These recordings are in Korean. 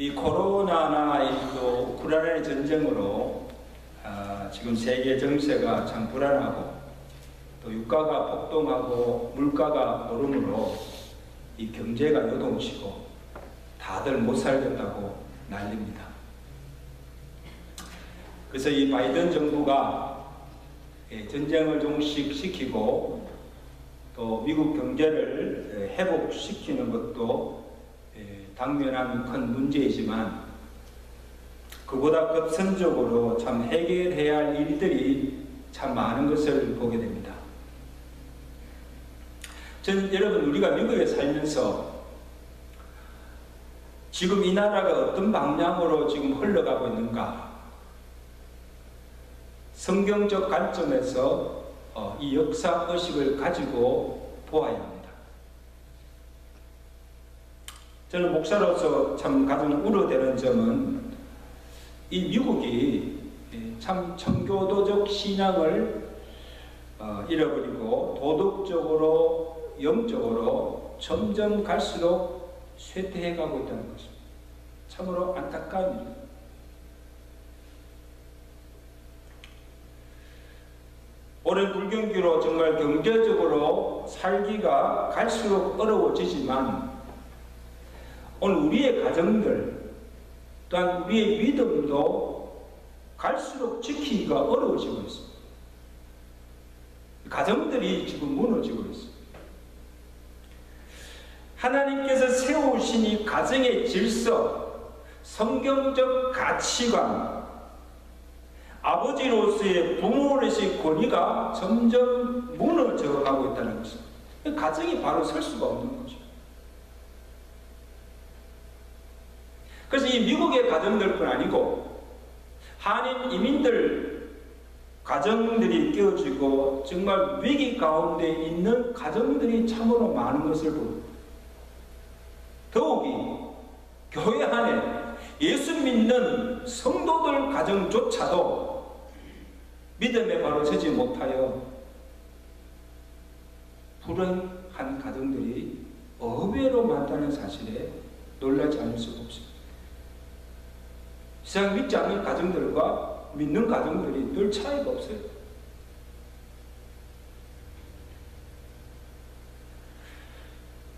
이 코로나나 또 우크라이나 전쟁으로 지금 세계 정세가 참 불안하고 또 유가가 폭등하고 물가가 오름으로 이 경제가 요동치고 다들 못 살겠다고 난립니다. 그래서 이 바이든 정부가 전쟁을 종식시키고 또 미국 경제를 회복시키는 것도 당면한 큰 문제이지만 그보다 급선적으로 참 해결해야 할 일들이 참 많은 것을 보게 됩니다. 저는 여러분 우리가 미국에 살면서 지금 이 나라가 어떤 방향으로 지금 흘러가고 있는가 성경적 관점에서 이 역사의식을 가지고 보아야 합니다. 저는 목사로서 참 가장 우려되는 점은 이 미국이 참 청교도적 신앙을 잃어버리고 도덕적으로 영적으로 점점 갈수록 쇠퇴해가고 있다는 것입니다. 참으로 안타까운 일입니다. 오랜 불경기로 정말 경제적으로 살기가 갈수록 어려워지지만 오늘 우리의 가정들 또한 우리의 믿음도 갈수록 지키기가 어려워지고 있습니다. 가정들이 지금 무너지고 있습니다. 하나님께서 세우신 이 가정의 질서, 성경적 가치관, 아버지로서의 부모로서의 권위가 점점 무너져 가고 있다는 것입니다. 가정이 바로 설 수가 없는 거죠. 그래서 이 미국의 가정들뿐 아니고 한인 이민들 가정들이 깨어지고 정말 위기 가운데 있는 가정들이 참으로 많은 것을 보입니다. 더욱이 교회 안에 예수 믿는 성도들 가정조차도 믿음에 바로 서지 못하여 불행한 가정들이 의외로 많다는 사실에 놀라지 않을 수가 없습니다. 세상 믿지 않는 가정들과 믿는 가정들이 늘 차이가 없어요.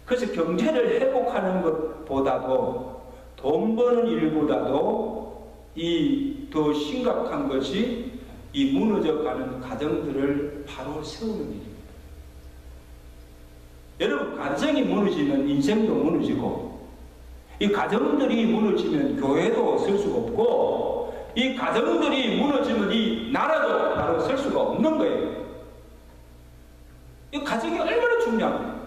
그래서 경제를 회복하는 것보다도 돈 버는 일보다도 이 더 심각한 것이 이 무너져가는 가정들을 바로 세우는 일입니다. 여러분 가정이 무너지면 인생도 무너지고 이 가정들이 무너지면 교회도 설 수가 없고 이 가정들이 무너지면 이 나라도 바로 설 수가 없는 거예요. 이 가정이 얼마나 중요합니까?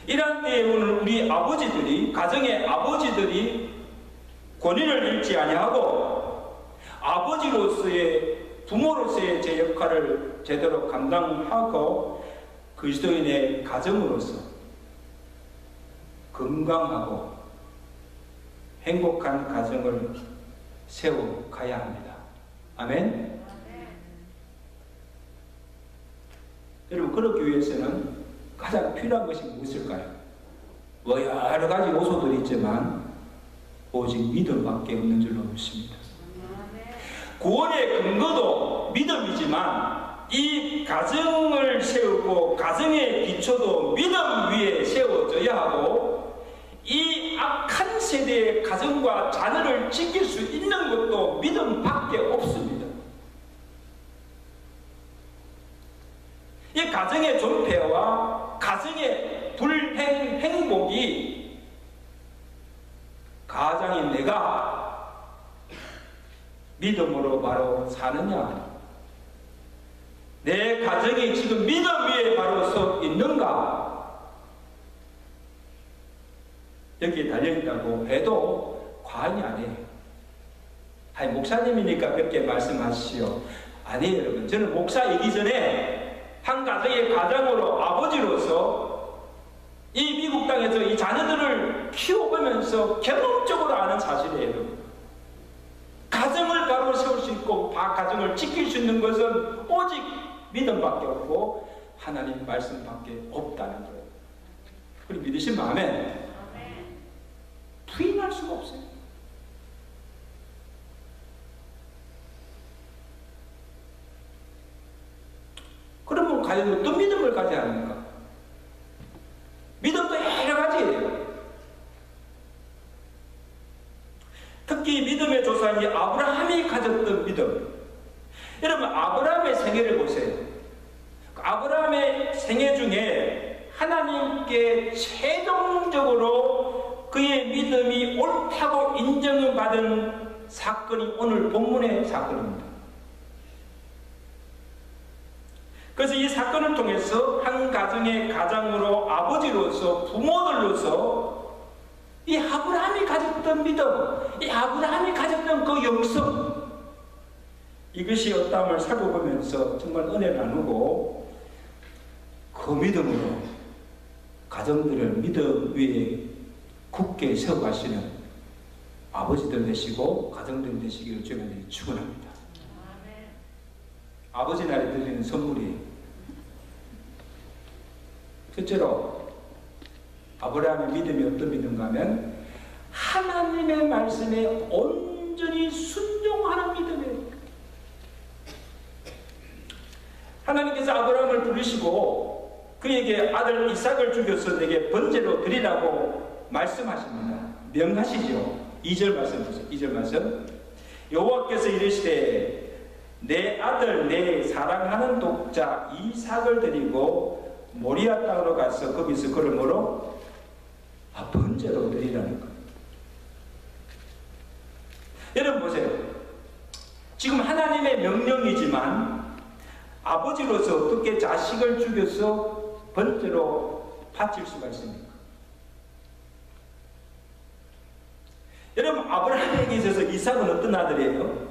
이런 때에 오늘 우리 아버지들이 가정의 아버지들이 권위를 잃지 아니하고 아버지로서의 부모로서의 제 역할을 제대로 감당하고 그리스도인의 가정으로서 건강하고 행복한 가정을 세워가야 합니다. 아멘? 여러분 그러기 위해서는 가장 필요한 것이 무엇일까요? 여러 가지 요소들이 있지만 오직 믿음밖에 없는 줄로 믿습니다. 구원의 근거도 믿음이지만 이 가정을 세우고 가정의 기초도 믿음 위에 세워져야 하고 이 악한 세대의 가정과 자녀를 지킬 수 있는 것도 믿음밖에 없습니다. 이 가정의 존폐와 가정의 불행 행복이 가장인 내가 믿음으로 바로 사느냐, 내 가정이 지금 믿음 위에 바로 서 있는가, 여기에 달려있다고 해도 과언이 아니에요. 아니 목사님이니까 그렇게 말씀하시오. 아니에요 여러분. 저는 목사이기 전에 한 가정의 가장으로 아버지로서 이 미국 땅에서 이 자녀들을 키워보면서 경험적으로 아는 사실이에요. 가정을 바로 세울 수 있고 가정을 지킬 수 있는 것은 오직 믿음밖에 없고 하나님 말씀밖에 없다는 거예요. 우리 믿으신 마음에 부인할 수가 없어요. 그러면 과연 어떤 믿음을 가져야 합니까? 믿음도 여러 가지예요. 특히 믿음의 조상이 아브라함이 가졌던 믿음. 여러분, 아브라함의 생애를 보세요. 아브라함의 생애 중에 하나님께 최종적으로 그의 믿음이 옳다고 인정을 받은 사건이 오늘 본문의 사건입니다. 그래서 이 사건을 통해서 한 가정의 가장으로, 아버지로서, 부모들로서 이 아브라함이 가졌던 믿음, 이 아브라함이 가졌던 그 영성, 이것이 어떠함을 살펴보면서 정말 은혜를 나누고 그 믿음으로 가정들을 믿음 위에 굳게 세워가시는 아버지들 되시고 가정들 되시기를 주님께 축원합니다. 아버지 날에 드리는 선물이에요. 첫째로 아브라함의 믿음이 어떤 믿음가 하면 하나님의 말씀에 온전히 순종하는 믿음이에요. 하나님께서 아브라함을 부르시고 그에게 아들 이삭을 죽여서 내게 번제로 드리라고 말씀하십니다. 명하시죠. 2절 말씀 보세요. 2절 말씀. 여호와께서 이르시되 내 아들 내 사랑하는 독자 이삭을 데리고 모리아 땅으로 가서 거기서 그를 뭐로? 번제로 드리라는 거예요. 여러분 보세요. 지금 하나님의 명령이지만 아버지로서 어떻게 자식을 죽여서 번제로 바칠 수가 있습니까? 여러분, 아브라함에게 있어서 이삭은 어떤 아들이에요?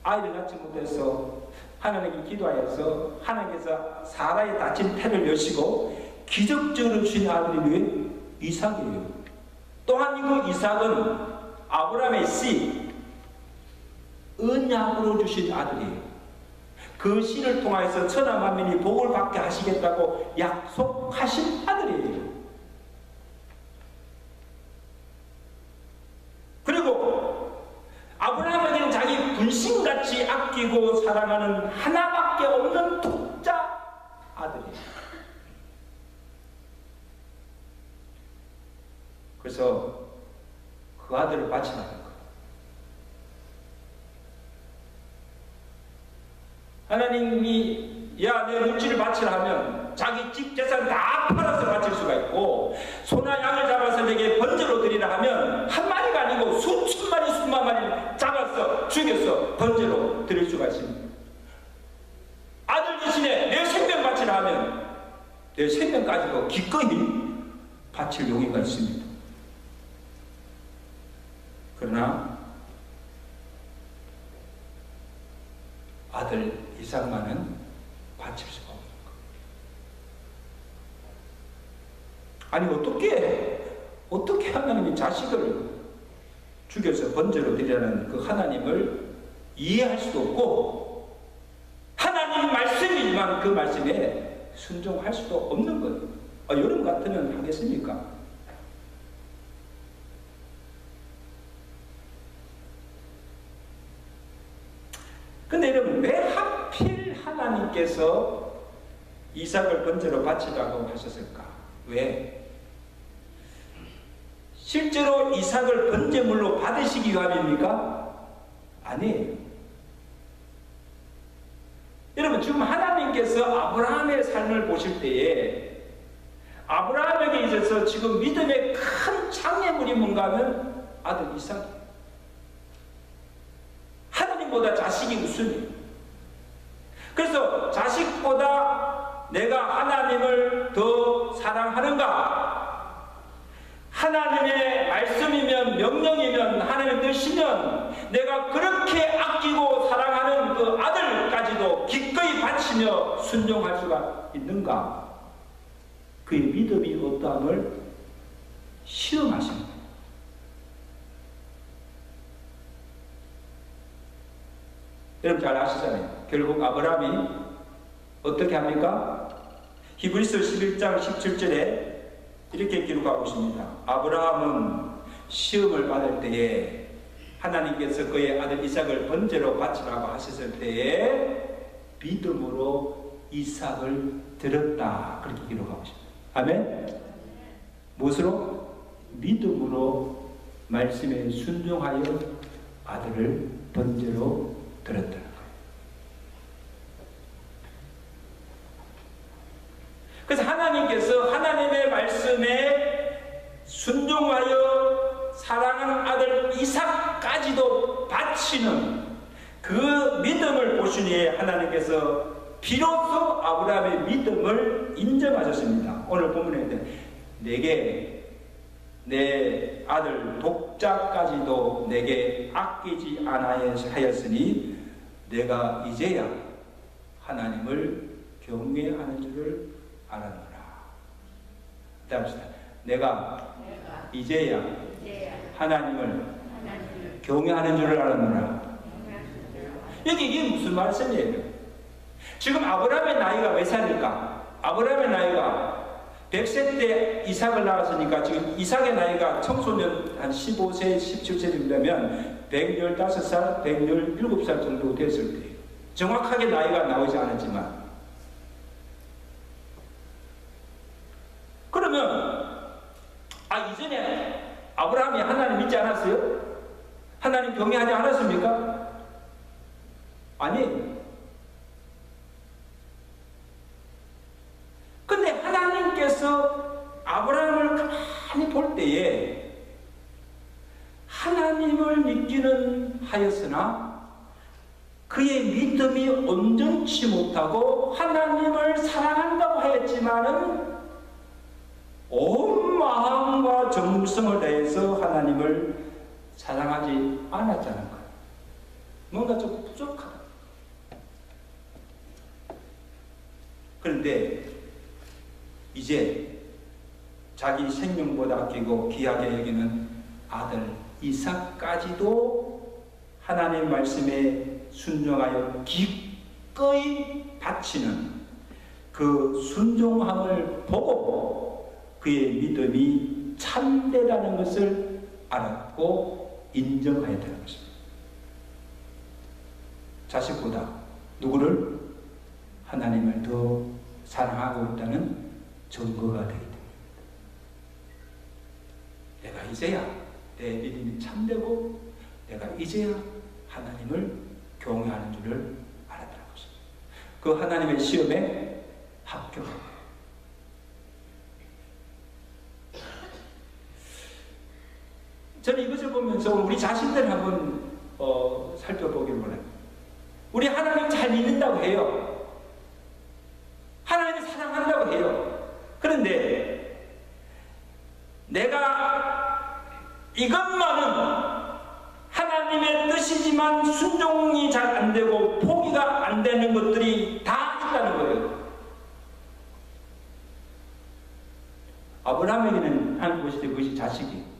아이를 낳지 못해서 하나님께 기도하여서 하나님께서 사라의 다친 태를 여시고 기적적으로 주신 아들이 왜? 이삭이에요. 또한 그 이삭은 아브라함의 씨, 언약으로 주신 아들이에요. 그 씨를 통하여서 천하 만민이 복을 받게 하시겠다고 약속하신 아들이에요. 그리고 아브라함에게는 자기 분신같이 아끼고 사랑하는 하나밖에 없는 독자 아들이에요. 그래서 그 아들을 바치라는 거예요. 하나님이 야, 내 물질을 바치라 하면 자기 집 재산 다 팔아서 바칠 수가 있고, 소나 양을 잡아서 내게 번제로 드리라 하면 한 마리가 아니고 수천 마리 수만 마리 잡아서 죽여서 번제로 드릴 수가 있습니다. 아들 대신에 내 생명 바치라 하면 내 생명까지도 기꺼이 바칠 용의가 있습니다. 그러나 아들 이삭만은 바칠 수가 없는 거예요. 아니, 어떻게 하나님이 자식을 죽여서 번제로 드리라는 그 하나님을 이해할 수도 없고, 하나님 말씀이지만 그 말씀에 순종할 수도 없는 거예요. 여러분 같으면 하겠습니까? 근데 여러분, 왜 하필 하나님께서 이삭을 번제로 바치라고 하셨을까? 왜? 실제로 이삭을 번제물로 받으시기 위함입니까? 아니에요. 여러분, 지금 하나님께서 아브라함의 삶을 보실 때에 아브라함에게 있어서 지금 믿음의 큰 장애물이 뭔가 하면 아들 이삭이에요. 하나님보다 자식이 우선이에요. 그래서 자식보다 내가 하나님을 더 사랑하는가? 하나님의 말씀이면, 명령이면, 하나님의 뜻이면 내가 그렇게 아끼고 사랑하는 그 아들까지도 기꺼이 바치며 순종할 수가 있는가? 그의 믿음이 어떠함을 시험하시는 거예요. 여러분 잘 아시잖아요. 결국 아브라함이 어떻게 합니까? 히브리서 11장 17절에 이렇게 기록하고 있습니다. 아브라함은 시험을 받을 때에 하나님께서 그의 아들 이삭을 번제로 바치라고 하셨을 때에 믿음으로 이삭을 드렸다. 그렇게 기록하고 있습니다. 아멘? 무엇으로? 믿음으로 말씀에 순종하여 아들을 번제로 드렸다는 거예요. 그래서 하나님께서 하나님의 말씀에 순종하여 사랑하는 아들 이삭까지도 바치는 그 믿음을 보시니 하나님께서 비로소 아브라함의 믿음을 인정하셨습니다. 오늘 본문에 내게 내 아들 독자까지도 내게 아끼지 않아야 하였으니 내가 이제야 하나님을 경외하는 줄을 알았노라. 다음시다. 내가 이제야 하나님을 경외하는 줄을 알았노라. 이게 무슨 말씀이에요? 지금 아브라함의 나이가 몇 살일까? 아브라함의 나이가 100세 때 이삭을 낳았으니까 지금 이삭의 나이가 청소년 한 15세, 17세 정도 되면 115살, 117살 정도 됐을 때예요. 정확하게 나이가 나오지 않았지만. 그러면 이전에 아브라함이 하나님 믿지 않았어요? 하나님 경외하지 않았습니까? 아니에요. 근데 하나님께서 아브라함을 가만히 볼 때에 하나님을 믿기는 하였으나 그의 믿음이 온전치 못하고 하나님을 사랑한다고 하였지만은 온 마음과 정성을 다해서 하나님을 사랑하지 않았다는 거예요. 뭔가 좀 부족하다. 그런데 이제 자기 생명보다 아끼고 귀하게 여기는 아들 이삭까지도 하나님 말씀에 순종하여 기꺼이 바치는 그 순종함을 보고 그의 믿음이 참되다는 것을 알았고 인정하였다는 것입니다. 자식보다 누구를? 하나님을 더 사랑하고 있다는 증거가 되기 때문입니다. 내가 이제야 내 믿음이 참되고 내가 이제야 하나님을 경외하는 줄을 알았다는 것입니다. 그 하나님의 시험에 합격합니다. 저는 이것을 보면서 우리 자신들 한번 살펴보길 원해요. 우리 하나님 잘 믿는다고 해요. 하나님을 사랑한다고 해요. 그런데 내가 이것만은 하나님의 뜻이지만 순종이 잘 안 되고 포기가 안 되는 것들이 다 있다는 거예요. 아브라함에게는 하나님 보실 때 그것이 자식이에요.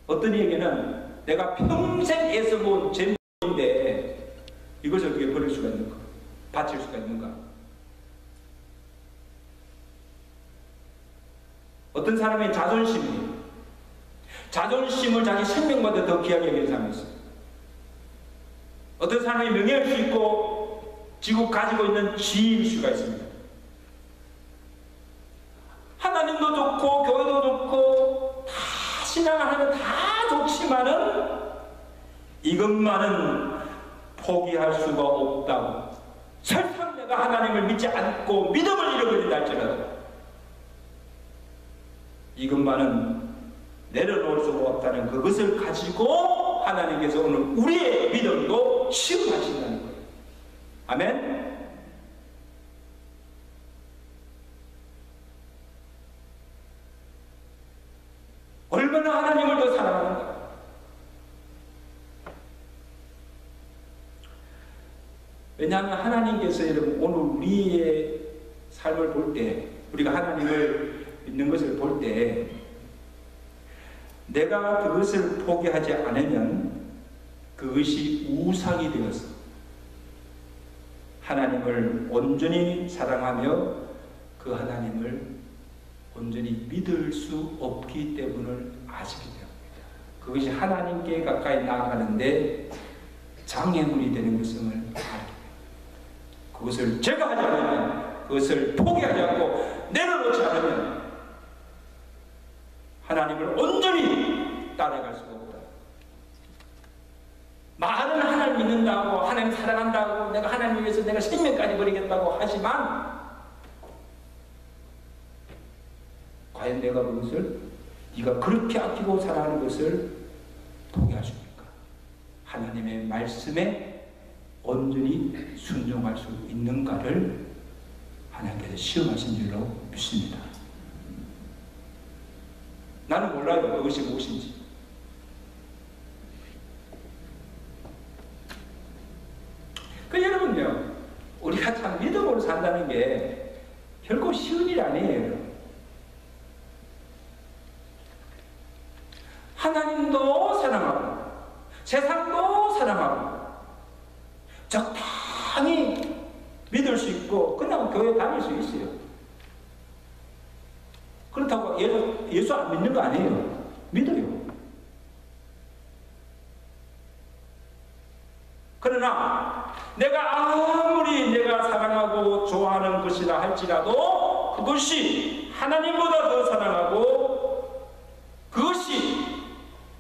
어떤 이에게는 내가 평생 애써본 재물인데 이것을 어떻게 버릴 수가 있는가? 바칠 수가 있는가? 어떤 사람의 자존심이에요. 자존심을 자기 생명보다 더 귀하게 여기는 사람이 있어요. 어떤 사람이 명예일 수 있고 지금 가지고 있는 지위일 수가 있습니다. 하나님도 좋고 교회도 좋고 다 신앙을 하면 다 좋지만은 이것만은 포기할 수가 없다고. 설령 내가 하나님을 믿지 않고 믿음을 잃어버린다 할지라도 이것만은 내려놓을 수가 없다는 그것을 가지고 하나님께서 오늘 우리의 믿음도 시험하신다는 거예요. 아멘? 얼마나 하나님을 더 사랑하는가? 왜냐하면 하나님께서 여러분 오늘 우리의 삶을 볼 때 우리가 하나님을 믿는 것을 볼 때 내가 그것을 포기하지 않으면 그것이 우상이 되어서 하나님을 온전히 사랑하며 그 하나님을 온전히 믿을 수 없기 때문을 아시게 됩니다. 그것이 하나님께 가까이 나아가는데 장애물이 되는 것을 알게 됩니다. 그것을 제가 하지 않으면, 그것을 포기하지 않고 내려놓지 않으면 하나님을 온전히 따라갈 수가 없다. 말은 하나님 믿는다고, 하나님 사랑한다고, 내가 하나님 위해서 내가 생명까지 버리겠다고 하지만 과연 내가 그것을, 네가 그렇게 아끼고 사랑하는 것을 포기하십니까? 하나님의 말씀에 온전히 순종할 수 있는가를 하나님께서 시험하신 줄로 믿습니다. 나는 몰라요, 그것이 무엇인지. 여러분요, 우리가 참 믿음으로 산다는 게 결코 쉬운 일이 아니에요. 하나님도 사랑하고 세상도 사랑하고 적당히 믿을 수 있고 그냥 교회 다닐 수 있어요. 그렇다고 예수 안 믿는 거 아니에요. 믿어요. 그러나 내가 아무리 내가 사랑하고 좋아하는 것이라 할지라도 그것이 하나님보다 더 사랑하고 그것이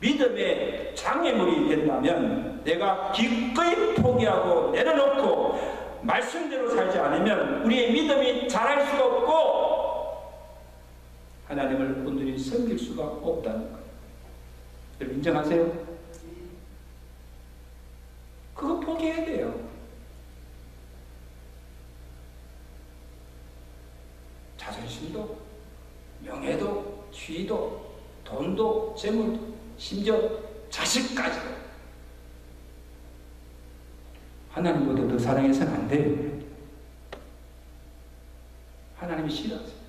믿음의 장애물이 된다면 내가 기꺼이 포기하고 내려놓고 말씀대로 살지 않으면 우리의 믿음이 자랄 수가 없고 하나님을 온전히 섬길 수가 없다는 거예요. 여러분 인정하세요? 그거 포기해야 돼요. 자존심도, 명예도, 지위도, 돈도, 재물도, 심지어 자식까지도 하나님보다 더 사랑해서는 안 돼요. 하나님이 싫어하세요.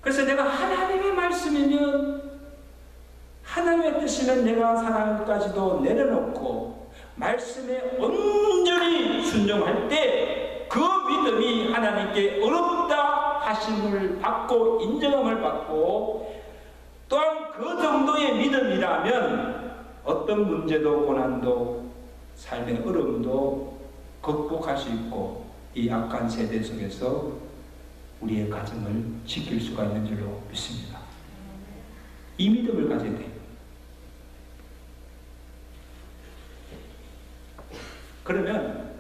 그래서 내가 하나님의 말씀이면 하나님의 뜻이면 내가 사랑까지도 내려놓고 말씀에 온전히 순종할 때 그 믿음이 하나님께 어렵다 하심을 받고 인정함을 받고 또한 그 정도의 믿음이라면 어떤 문제도 고난도 삶의 어려움도 극복할 수 있고 이 악한 세대 속에서 우리의 가정을 지킬 수가 있는 줄로 믿습니다. 이 믿음을 가져야 돼요. 그러면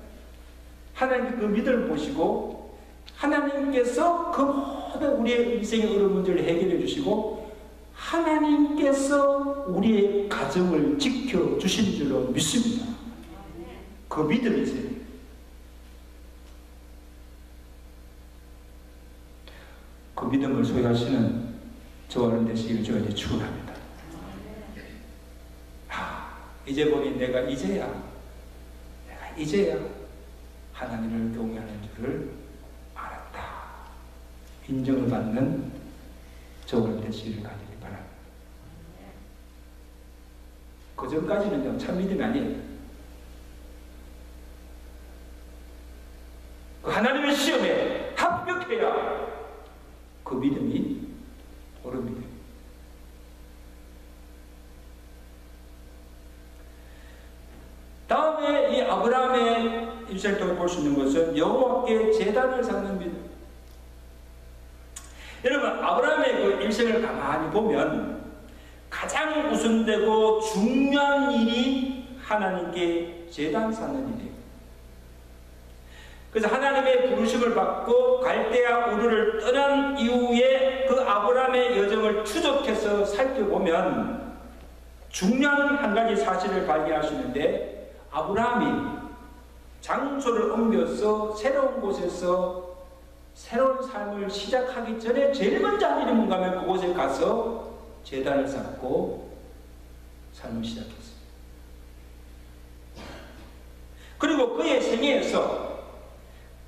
하나님 그 믿음을 보시고 하나님께서 그 모든 우리의 인생의 어려운 문제를 해결해 주시고 하나님께서 우리의 가정을 지켜주신 줄로 믿습니다. 그 믿음이세요. 그 믿음을 소유하시는 저와 여러분 되시기를 주님께 축원합니다. 이제 보니 내가 이제야 하나님을 경외하는 줄을 알았다. 인정을 받는 저와 여러분 되시기를 가지기 바랍니다. 그 전까지는요 참 믿음이 아니에요. 그 하나님의 시험에 합격해야 그 믿음이 옳은 믿음. 다음에 이 아브라함의 일생을 통해 볼 수 있는 것은 여호와께 제단을 쌓는 믿음. 여러분 아브라함의 그 일생을 가만히 보면 가장 우선되고 중요한 일이 하나님께 제단 쌓는 일이에요. 그래서 하나님의 부르심을 받고 갈대아 우르를 떠난 이후에 그 아브라함의 여정을 추적해서 살펴보면 중요한 한 가지 사실을 발견할 수 있는데 아브라함이 장소를 옮겨서 새로운 곳에서 새로운 삶을 시작하기 전에 제일 먼저 한 일이 뭔가 하면 그곳에 가서 제단을 쌓고 삶을 시작했어요. 그리고 그의 생애에서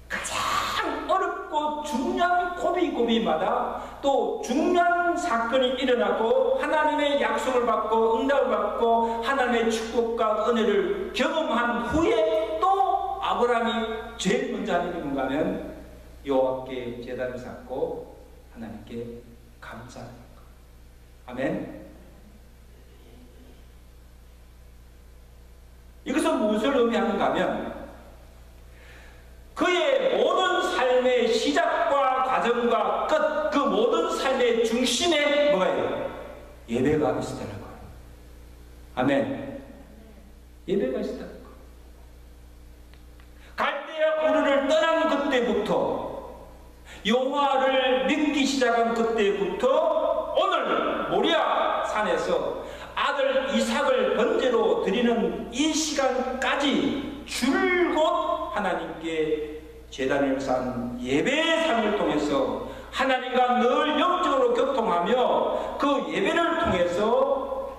가장 어렵고 또 중요한 고비고비마다 또 중요한 사건이 일어나고 하나님의 약속을 받고 응답을 받고 하나님의 축복과 은혜를 경험한 후에 또 아브라함이 제일 먼저 하는 게 뭔가 하면 여호와께 제단을 쌓고 하나님께 감사하는 것. 아멘. 이것은 무엇을 의미하는가 하면 그의 모든 삶의 시작과 과정과 끝, 그 모든 삶의 중심에 뭐예요? 예배가 있었다는 거예요. 아멘. 예배가 있었다는 거예요. 갈대아 우르를 떠난 그때부터 여호와를 믿기 시작한 그때부터 오늘 모리아 산에서 아들 이삭을 번제로 드리는 이 시간까지 줄곧 하나님께 제단을 쌓은 예배의 삶을 통해서 하나님과 늘 영적으로 교통하며 그 예배를 통해서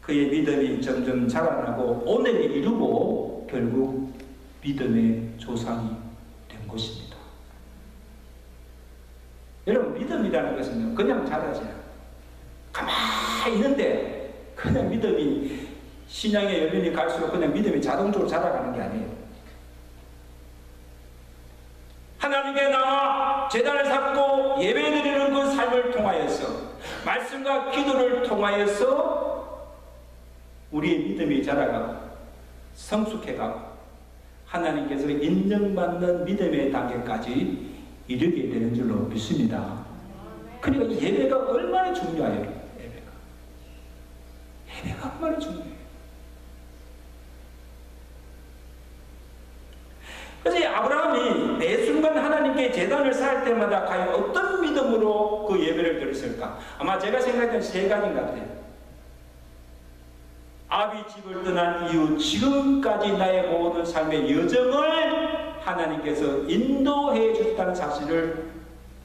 그의 믿음이 점점 자라나고 오늘을 이루고 결국 믿음의 조상이 된 것입니다. 여러분, 믿음이라는 것은 그냥 자라지 않아요. 가만히 있는데 그냥 믿음이 신앙의 연륜이 갈수록 그냥 믿음이 자동적으로 자라가는 게 아니에요. 하나님께 나와 제단을 쌓고 예배드리는 그 삶을 통하여서 말씀과 기도를 통하여서 우리의 믿음이 자라가고 성숙해가고 하나님께서 인정받는 믿음의 단계까지 이르게 되는 줄로 믿습니다. 그러니까 예배가 얼마나 중요해요. 예배가 얼마나 중요해요. 그래서 아브라함이 매 순간 하나님께 제단을 쌓을 때마다 과연 어떤 믿음으로 그 예배를 드렸을까? 아마 제가 생각했던 세 가지인 것 같아요. 아비 집을 떠난 이후 지금까지 나의 모든 삶의 여정을 하나님께서 인도해 주셨다는 사실을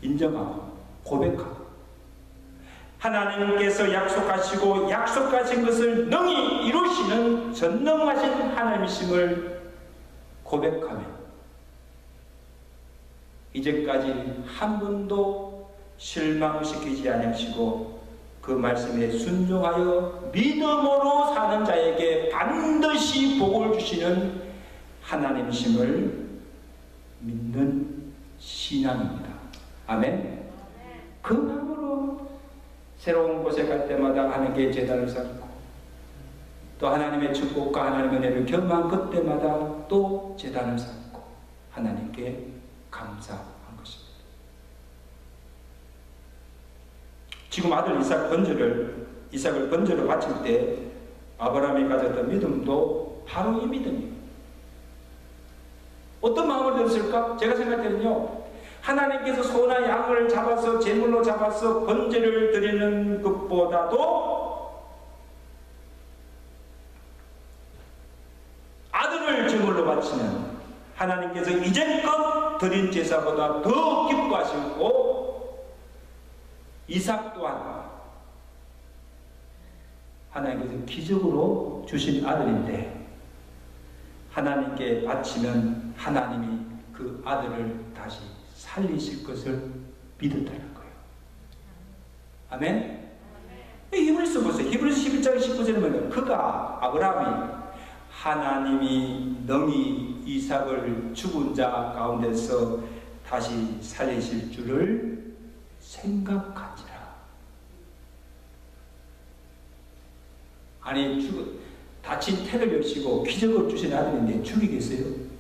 인정하고 고백하고 하나님께서 약속하시고 약속하신 것을 능히 이루시는 전능하신 하나님이심을 고백하며 이제까지 한 번도 실망시키지 아니하시고 그 말씀에 순종하여 믿음으로 사는 자에게 반드시 복을 주시는 하나님이심을 믿는 신앙입니다. 아멘. 그 마음으로 새로운 곳에 갈 때마다 하나님께 제단을 쌓고 또 하나님의 축복과 하나님의 은혜를 경험한 그때마다 또 제단을 쌓고 하나님께 감사한 것입니다. 지금 아들 이삭을 번제로 바칠 때 아브라함이 가졌던 믿음도 바로 이 믿음이에요. 어떤 마음을 들었을까? 제가 생각할 때는요, 하나님께서 소나 양을 잡아서 제물로 잡아서 번제를 드리는 것보다도 아들을 제물로 바치는 하나님께서 이제껏 드린 제사보다 더 기뻐하시고 이삭 또한 하나님께서 기적으로 주신 아들인데 하나님께 바치면 하나님이 그 아들을 다시 살리실 것을 믿었다는 거예요. 아멘? 히브리서 보세요. 히브리서 11장 19절에 보면 그가 아브라함이 하나님이 능히 이삭을 죽은 자 가운데서 다시 살리실 줄을 생각하지라. 아니 다친 태를 여시고 기적을 주신 아들인데 죽이겠어요?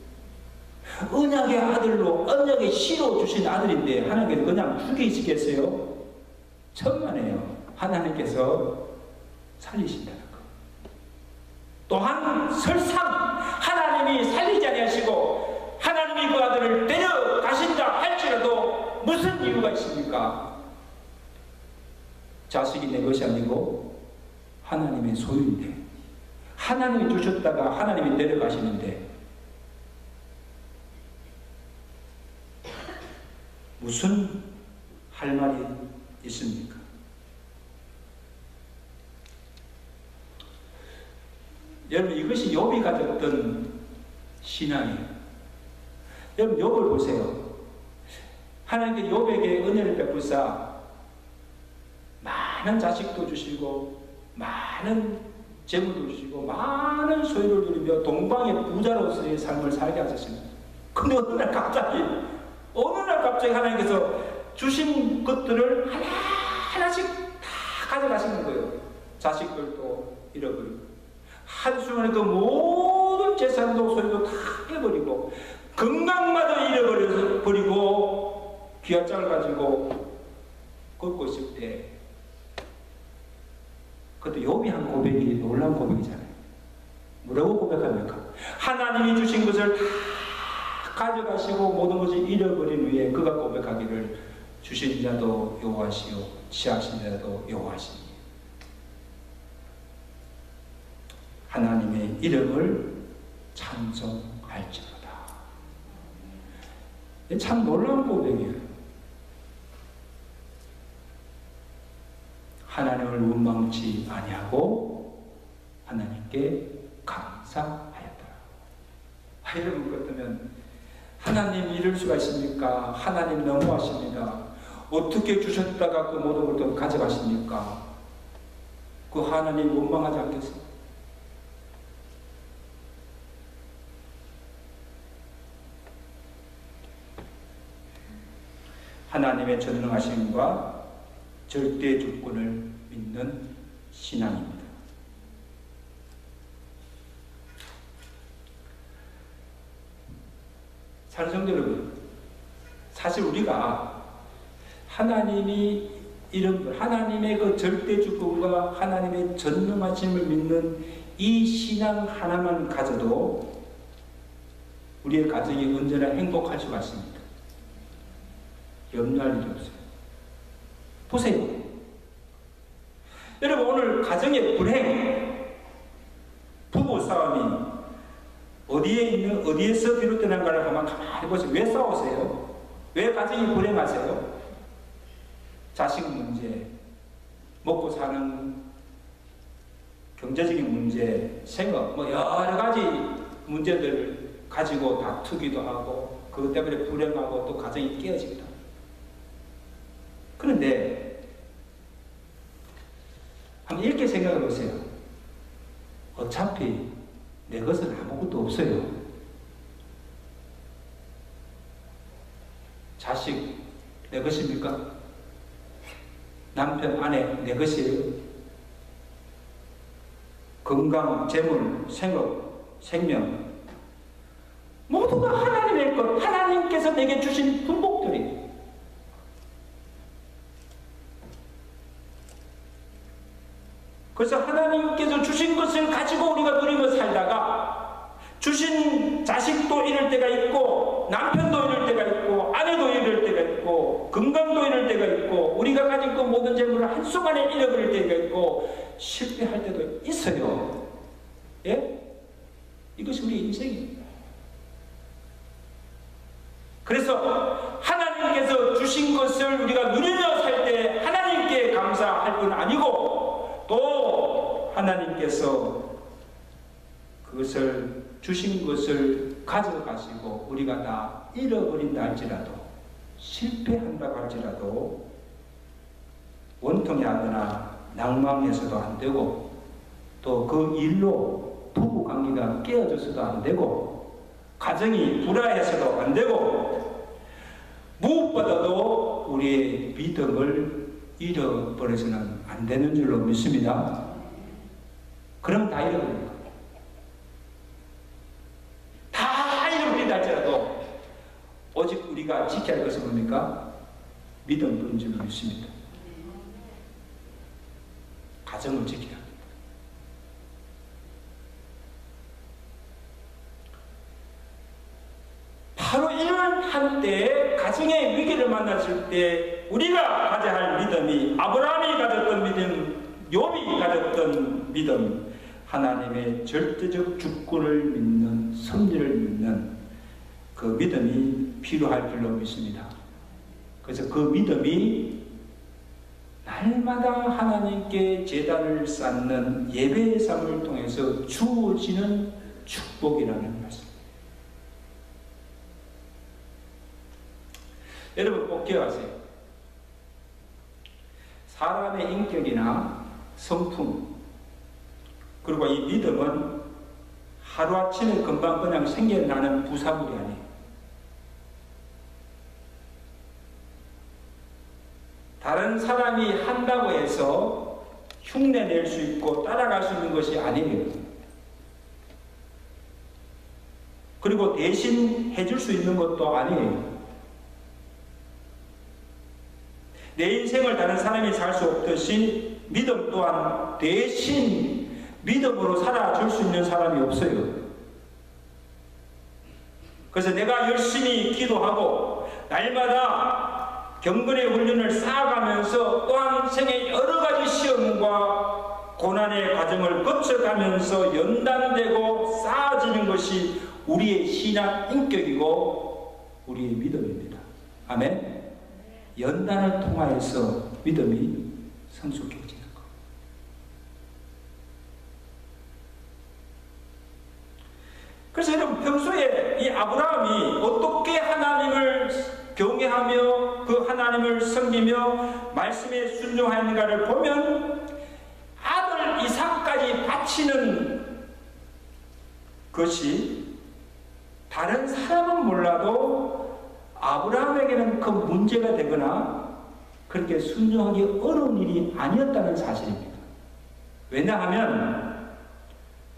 언약의 아들로 언약의 씨로 주신 아들인데 하나님께서 그냥 죽이시겠어요? 천만에요. 하나님께서 살리신다는 거. 또한 설상 하나님이 살리지 아니하시고 하나님이 그 아들을 데려가신다 할지라도 무슨 이유가 있습니까? 자식이 내 것이 아니고 하나님의 소유인데 하나님이 주셨다가 하나님이 데려가시는데 무슨 할 말이 있습니까? 여러분, 이것이 욥이 가졌던 신앙이에요. 여러분, 욥을 보세요. 하나님께 욥에게 은혜를 베푸사 많은 자식도 주시고 많은 재물도 주시고 많은 소유를 누리며 동방의 부자로서의 삶을 살게 하셨습니다. 근데 어느 날 갑자기 하나님께서 주신 것들을 하나하나씩 다 가져가시는 거예요. 자식들도 잃어버리고 한순간에 그 모든 재산도 소유도 다 잃어버리고 건강마저 잃어버리고 귀합장을 가지고 걷고 있을 때 그것도 욥이 한 고백이 놀라운 고백이잖아요. 뭐라고 고백합니까? 하나님이 주신 것을 다 가져가시고 모든 것을 잃어버린 후에 그가 고백하기를 주신 자도 여호와시요 취하신 자도 여호와시니 하나님의 이름을 찬송할지로다. 참 놀라운 고백이에요. 하나님을 원망치 아니하고 하나님께 감사하였더라. 여러분 같으면 하나님 이럴 수가 있습니까? 하나님 너무하십니다. 어떻게 주셨다가 그 모든 걸 또 가져가십니까? 그 하나님 원망하지 않겠습니까? 하나님의 전능하심과 절대 주권을 믿는 신앙입니다. 사랑하는 성도 여러분, 사실 우리가 하나님이 하나님의 그 절대 주권과 하나님의 전능하심을 믿는 이 신앙 하나만 가져도 우리의 가정이 언제나 행복할 수가 있습니다. 염려할 일이 없어요. 보세요. 여러분 오늘 가정의 불행, 부부싸움이 어디에서 비롯되는가를 한번 가만히 보세요. 왜 싸우세요? 왜 가정이 불행하세요? 자식 문제, 먹고 사는 경제적인 문제, 생업, 여러 가지 문제들을 가지고 다투기도 하고 그것 때문에 불행하고 또 가정이 깨어집니다. 그런데 한번 이렇게 생각해 보세요. 어차피 내 것은 아무것도 없어요. 자식 내 것입니까? 남편, 아내 내 것이에요. 건강, 재물, 생업, 생명 모두가 하나님의 것, 하나님께서 내게 주신 품복들이. 그래서 하나님께서 주신 것을 가지고 우리가 누리며 살다가 주신 자식도 잃을 때가 있고 남편도 잃을 때가 있고 아내도 잃을 때가 있고 건강도 잃을 때가 있고 우리가 가진 그 모든 재물을 한순간에 잃어버릴 때가 있고 실패할 때도 있어요. 예? 이것이 우리 인생입니다. 그래서 하나님께서 주신 것을 우리가 누리며 살 때 하나님께 감사할 뿐 아니고 또 하나님께서 그것을 주신 것을 가져가시고 우리가 다 잃어버린다 할지라도 실패한다고 할지라도 원통해하거나 낭망해서도 안 되고 또 그 일로 부부관계가 깨어져서도 안 되고 가정이 불화해서도 안 되고 무엇보다도 우리의 믿음을 잃어버려서는 안 되는 줄로 믿습니다. 그럼 다 잃어버립니다. 다 잃어버린다 할지라도 오직 우리가 지켜야 할 것은 뭡니까? 믿음뿐인 줄로 믿습니다. 가정을 지켜야 합니다. 바로 이런 한때 가정의 위기를 만났을 때 우리가 가져야 할 믿음이 아브라함이 가졌던 믿음, 욥이 가졌던 믿음, 하나님의 절대적 주권을 믿는, 섭리를 믿는 그 믿음이 필요할 줄로 믿습니다. 그래서 그 믿음이 날마다 하나님께 제단을 쌓는 예배의 삶을 통해서 주어지는 축복이라는 말씀. 여러분 꼭 꼭 기억하세요. 사람의 인격이나 성품, 그리고 이 믿음은 하루아침에 금방 그냥 생겨나는 부산물이 아니에요. 다른 사람이 한다고 해서 흉내낼 수 있고 따라갈 수 있는 것이 아니에요. 그리고 대신 해줄 수 있는 것도 아니에요. 내 인생을 다른 사람이 살 수 없듯이 믿음 또한 대신 믿음으로 살아줄 수 있는 사람이 없어요. 그래서 내가 열심히 기도하고 날마다 경건의 훈련을 쌓아가면서 또한 생의 여러 가지 시험과 고난의 과정을 거쳐가면서 연단되고 쌓아지는 것이 우리의 신앙 인격이고 우리의 믿음입니다. 아멘. 연단을 통하여서 믿음이 성숙해지는 것. 그래서 여러분 평소에 이 아브라함이 어떻게 하나님을 경외하며 그 하나님을 섬기며 말씀에 순종하는가를 보면 아들 이삭까지 바치는 것이 다른 사람은 몰라도 아브라함에게는 그 문제가 되거나 그렇게 순종하기 어려운 일이 아니었다는 사실입니다. 왜냐하면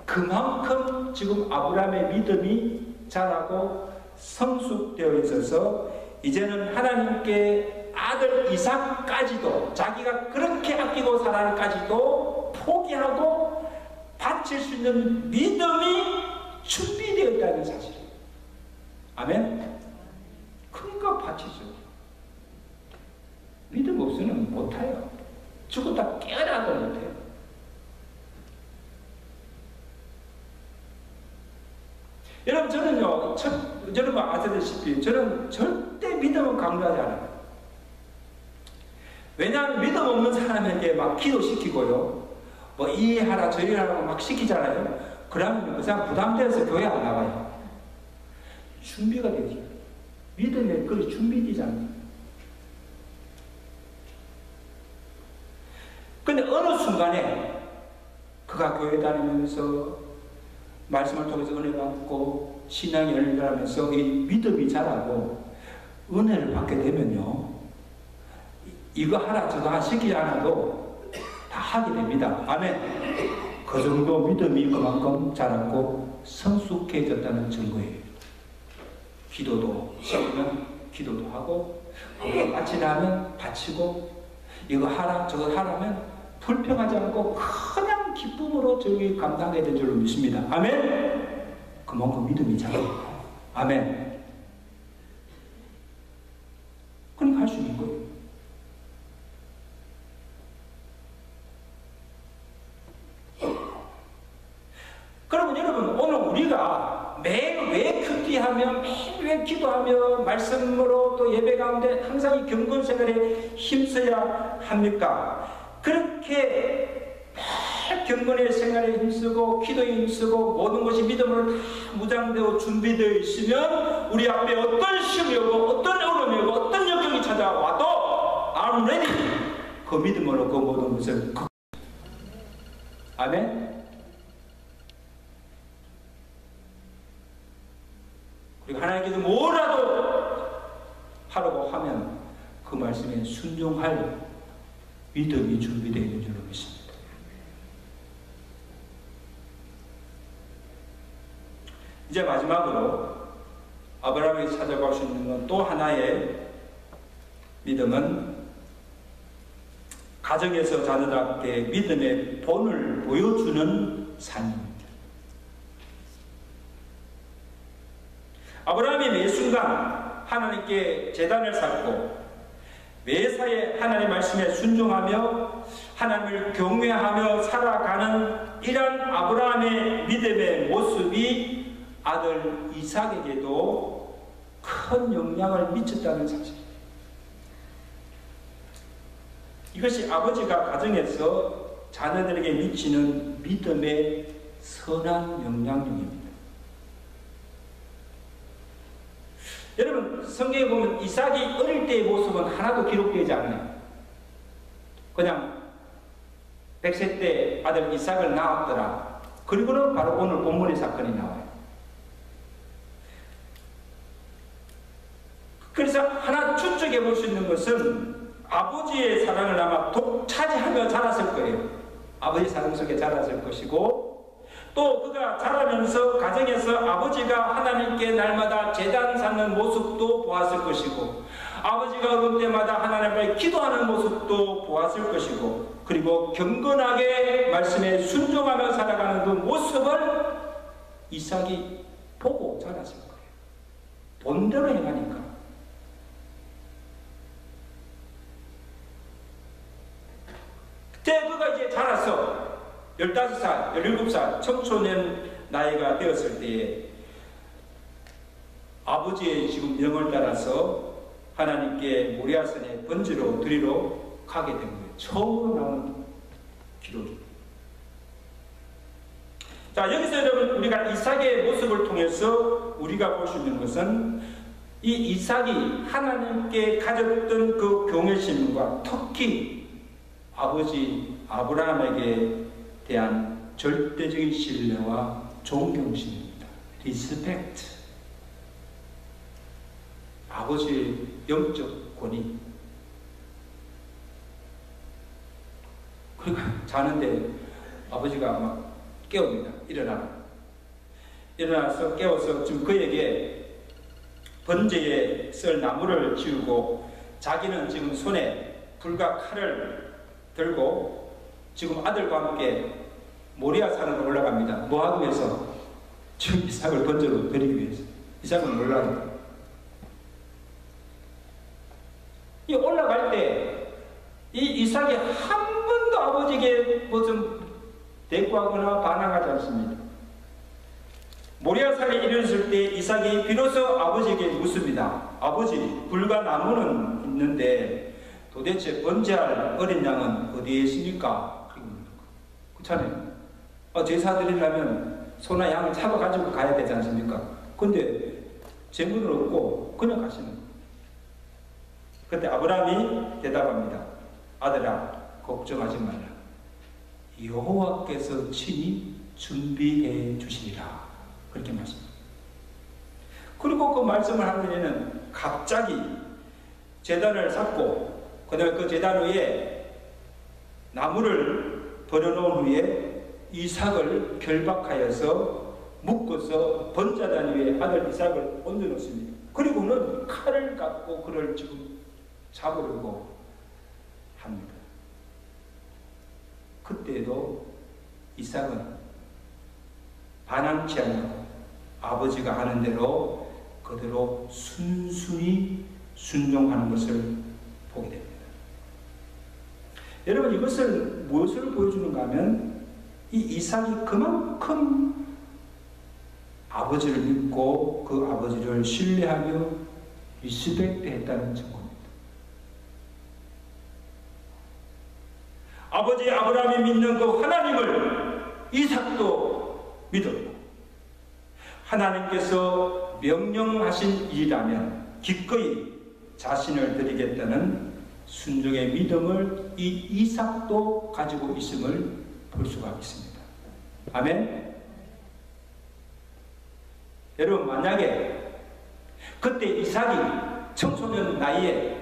그만큼 지금 아브라함의 믿음이 자라고 성숙되어 있어서 이제는 하나님께 아들 이삭까지도 자기가 그렇게 아끼고 사랑까지도 포기하고 바칠 수 있는 믿음이 준비되어 있다는 사실이에요. 아멘? 그러니까 바치죠. 믿음 없으면 못해요. 죽었다 깨어나도 못해요. 여러분 저는요, 여러분 아시다시피 저는 절대 믿음을 강조하지 않아요. 왜냐하면 믿음 없는 사람에게 막 기도시키고요, 뭐 이해하라 저해하라고 막 시키잖아요. 그러면 그 사람 부담돼서 교회 안 나가요. 준비가 되지. 믿음의 그릇이 준비되잖아요. 근데 어느 순간에 그가 교회 다니면서 말씀을 통해서 은혜 받고 신앙이 열리면서 이 믿음이 자라고 은혜를 받게 되면요, 이거 하라 저거 하라 시키지 않아도 다 하게 됩니다. 아멘. 그 정도 믿음이 그만큼 자랐고 성숙해졌다는 증거예요. 기도도 시키면 기도도 하고, 이거 바치라 하면 바치고, 이거 하라 저거 하라면 불평하지 않고 그냥 기쁨으로 저기 감당해야 될 줄로 믿습니다. 아멘. 그만큼 믿음이 자라요. 아멘. 그러니까 할 수 있는 거예요. 그러면 여러분 오늘 우리가 매일 왜 큐티하며 매일 왜 기도하며 말씀으로 또 예배 가운데 항상 이 경건 생활에 힘써야 합니까? 그렇게 매일 경건의 생활에 힘쓰고 기도에 힘쓰고 모든 것이 믿음으로 다 무장되어 준비되어 있으면 우리 앞에 어떤 시험이 오고 어떤 어려움이 오고 어떤 역경이 찾아와도 I'm ready. 그 믿음으로 그 모든 것을 아멘. 그리고 하나님께서 뭐라도 하라고 하면 그 말씀에 순종할 믿음이 준비되어 있는 줄로 믿습니다. 이제 마지막으로 아브라함에게 찾아갈 수 있는 건 또 하나의 믿음은 가정에서 자녀답게 믿음의 본을 보여주는 삶입니다. 아브라함이 매 순간 하나님께 제단을 쌓고 매사에 하나님의 말씀에 순종하며 하나님을 경외하며 살아가는 이런 아브라함의 믿음의 모습이 아들 이삭에게도 큰 영향을 미쳤다는 사실입니다. 이것이 아버지가 가정에서 자녀들에게 미치는 믿음의 선한 영향력입니다. 여러분 성경에 보면 이삭이 어릴 때의 모습은 하나도 기록되지 않아요. 그냥 100세 때 아들 이삭을 낳았더라. 그리고는 바로 오늘 본문의 사건이 나와요. 그래서 하나 추측해 볼 수 있는 것은 아버지의 사랑을 아마 독차지하며 자랐을 거예요. 아버지 사랑 속에 자랐을 것이고, 또 그가 자라면서 가정에서 아버지가 하나님께 날마다 제단 쌓는 모습도 보았을 것이고, 아버지가 어려울 때마다 하나님 앞에 기도하는 모습도 보았을 것이고, 그리고 경건하게 말씀에 순종하며 살아가는 그 모습을 이삭이 보고 자랐을 거예요. 본대로 행하니까. 그때 그가 이제 자라서 15살, 17살 청소년 나이가 되었을 때에 아버지의 지금 명을 따라서 하나님께 모리아산에 번제로 드리러 가게 된 거예요. 처음으로 나오는 기록입니다. 자, 여기서 여러분 우리가 이삭의 모습을 통해서 우리가 볼 수 있는 것은 이 이삭이 하나님께 가졌던 그 경외심과 특히 아버지 아브라함에게 대한 절대적인 신뢰와 존경심입니다. 리스펙트. 아버지의 영적 권위. 그러니까 자는데 아버지가 막 깨웁니다. 일어나라. 일어나서 깨워서 지금 그에게 번제에 쓸 나무를 지우고, 자기는 지금 손에 불과 칼을 들고 지금 아들과 함께 모리아산으로 올라갑니다. 뭐 하기 위해서? 지금 이삭을 번제로 드리기 위해서. 이삭은 몰라요. 이 올라갈 때 이 이삭이 한 번도 아버지에게 무슨 대꾸하거나 반항하지 않습니다. 모리아산에 이르렀을 때 이삭이 비로소 아버지에게 묻습니다. 아버지, 불과 나무는 있는데 도대체 번제할 어린 양은 어디에 있습니까? 그렇잖아요. 제사 드리려면 소나 양을 잡아가지고 가야 되지 않습니까? 근데 재물은 없고 그냥 가시는 거예요. 그때 아브라함이 대답합니다. 아들아, 걱정하지 말라. 여호와께서 친히 준비해 주시리라. 그렇게 말씀합니다. 그리고 그 말씀을 한 뒤에는 갑자기 제단을 쌓고, 그 다음에 그 제단 위에 나무를 버려놓은 후에 이삭을 결박하여서 묶어서 번제단 위에 아들 이삭을 얹어놓습니다. 그리고는 칼을 갖고 그를 지금 잡으려고 합니다. 그때도 이삭은 반항치 않고 아버지가 하는 대로 그대로 순순히 순종하는 것을 보게 됩니다. 여러분, 이것을 무엇을 보여주는가 하면 이 이삭이 그만큼 아버지를 믿고 그 아버지를 신뢰하며 리스펙트했다는 증거입니다. 아버지 아브라함이 믿는 그 하나님을 이삭도 믿었고, 하나님께서 명령하신 일이라면 기꺼이 자신을 드리겠다는 순종의 믿음을 이 이삭도 가지고 있음을 볼 수가 있습니다. 아멘. 여러분, 만약에 그때 이삭이 청소년 나이에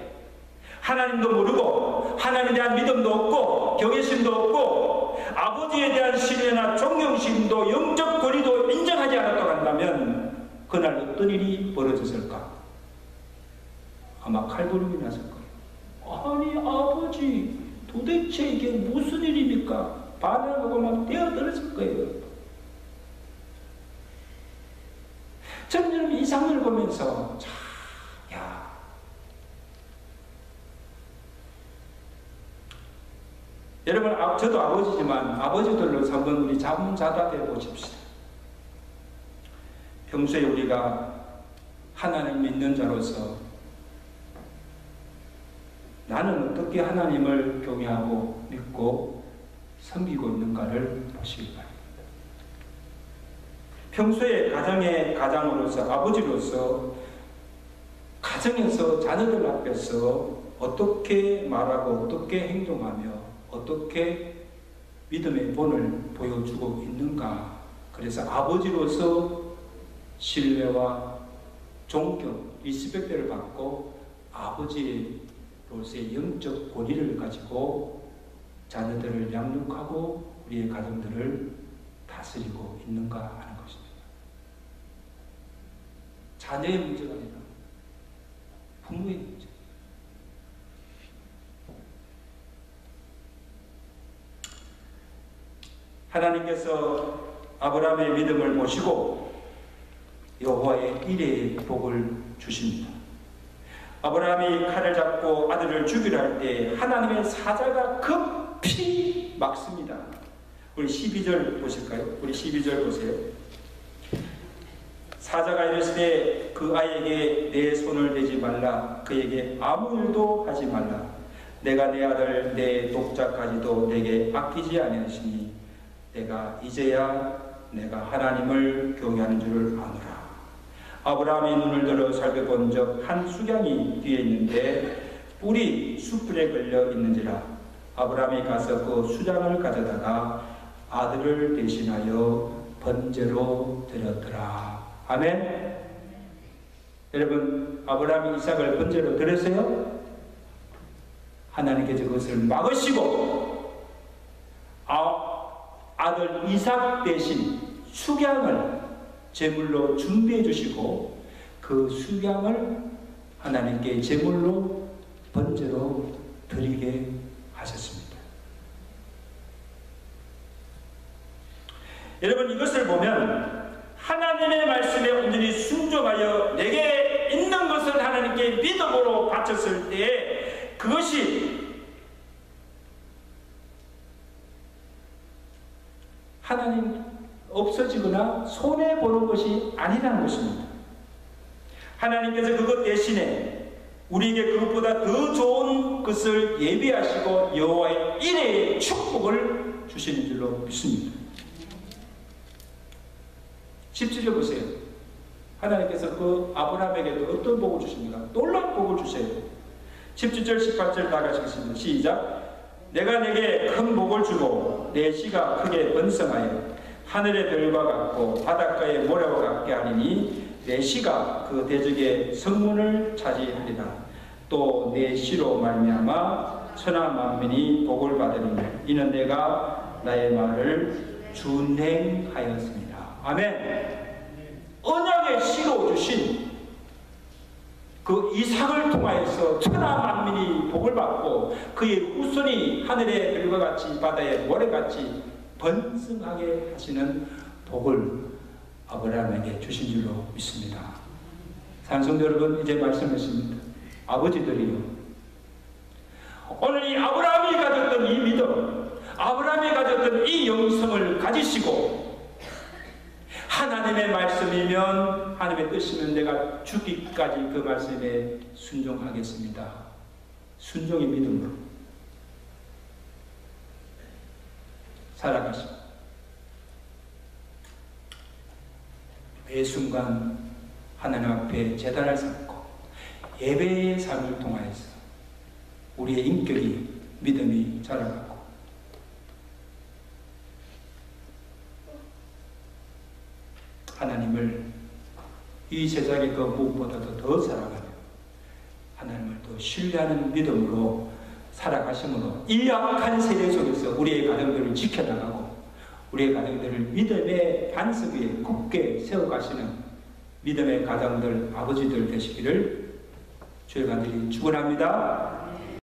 하나님도 모르고 하나님에 대한 믿음도 없고 경외심도 없고 아버지에 대한 신뢰나 존경심도 영적 권위도 인정하지 않았다고 한다면 그날 어떤 일이 벌어졌을까? 아마 칼부림이 났을 거예요. 아니 아버지, 도대체 이게 무슨 일입니까? 반응하고 막 뛰어들었을 거예요. 저는 이 장면을 보면서 여러분, 저도 아버지지만 아버지들로서 한번 우리 자문자답해 보십시다. 평소에 우리가 하나님 믿는 자로서 나는 어떻게 하나님을 경외하고 믿고 섬기고 있는가를 보시기 바랍니다. 평소에 가정의 가장으로서, 아버지로서 가정에서 자녀들 앞에서 어떻게 말하고 어떻게 행동하며 어떻게 믿음의 본을 보여주고 있는가. 그래서 아버지로서 신뢰와 존경, 리스펙트를 받고 아버지로서의 영적 권위를 가지고 자녀들을 양육하고 우리의 가정들을 다스리고 있는가 하는 것입니다. 자녀의 문제가 아니라 부모의 문제. 하나님께서 아브라함의 믿음을 보시고 여호와의 이레의 복을 주십니다. 아브라함이 칼을 잡고 아들을 죽이려 할 때 하나님의 사자가 급히 막습니다. 우리 12절 보실까요? 우리 12절 보세요. 사자가 이르시되 그 아이에게 내 손을 대지 말라. 그에게 아무 일도 하지 말라. 내가 내 아들 내 독자까지도 내게 아끼지 아니하시니 내가 이제야 내가 하나님을 경외하는 줄을 아노라. 아브라함이 눈을 들어 살펴본 적 한 수량이 뒤에 있는데 뿔이 숯불에 걸려 있는지라. 아브라함이 가서 그 수량을 가져다가 아들을 대신하여 번제로 드렸더라. 아멘. 여러분, 아브라함이 이삭을 번제로 드렸어요? 하나님께서 그것을 막으시고 아들 이삭 대신 수량을 제물로 준비해 주시고 그 수량을 하나님께 제물로 번제로 드리게 하셨습니다. 여러분, 이것을 보면 하나님의 말씀에 온전히 순종하여 내게 있는 것을 하나님께 믿음으로 바쳤을 때 그것이 하나님 없어지거나 손해보는 것이 아니라는 것입니다. 하나님께서 그것 대신에 우리에게 그것보다 더 좋은 것을 예비하시고 여호와의 이레의 축복을 주시는 줄로 믿습니다. 17절 보세요. 하나님께서 그 아브라함에게도 어떤 복을 주십니까? 놀라운 복을 주세요. 17절 18절 나가시겠습니다. 시작. 내가 내게 큰 복을 주고 내 씨가 크게 번성하여 하늘의 별과 같고 바닷가의 모래와 같게 하리니 내 씨가 그 대적의 성문을 차지하리라. 또 내 씨로 말미암아 천하 만민이 복을 받으리니 이는 내가 나의 말을 준행하였습니다. 아멘. 언약의 씨로 주신 그 이삭을 통하여서 천하 만민이 복을 받고 그의 후손이 하늘의 별과 같이 바다의 모래같이 번성하게 하시는 복을 아브라함에게 주신 줄로 믿습니다. 산성도 여러분, 이제 말씀했습니다. 아버지들이요, 오늘 이 아브라함이 가졌던 이 믿음, 아브라함이 가졌던 이 영성을 가지시고 하나님의 말씀이면 하나님의 뜻이면 내가 죽기까지 그 말씀에 순종하겠습니다. 순종의 믿음으로 살아가십니다. 매 순간 하나님 앞에 제단을 삼고 예배의 삶을 통하여서 우리의 인격이 믿음이 자라가고 하나님을 이 세상의 그 무엇보다도 더 사랑하며 하나님을 더 신뢰하는 믿음으로 살아가심으로 이 악한 세대 속에서 우리의 가정들을 지켜나가고 우리의 가정들을 믿음의 반석 위에 굳게 세워가시는 믿음의 가정들, 아버지들 되시기를 주의 간절히 축원합니다.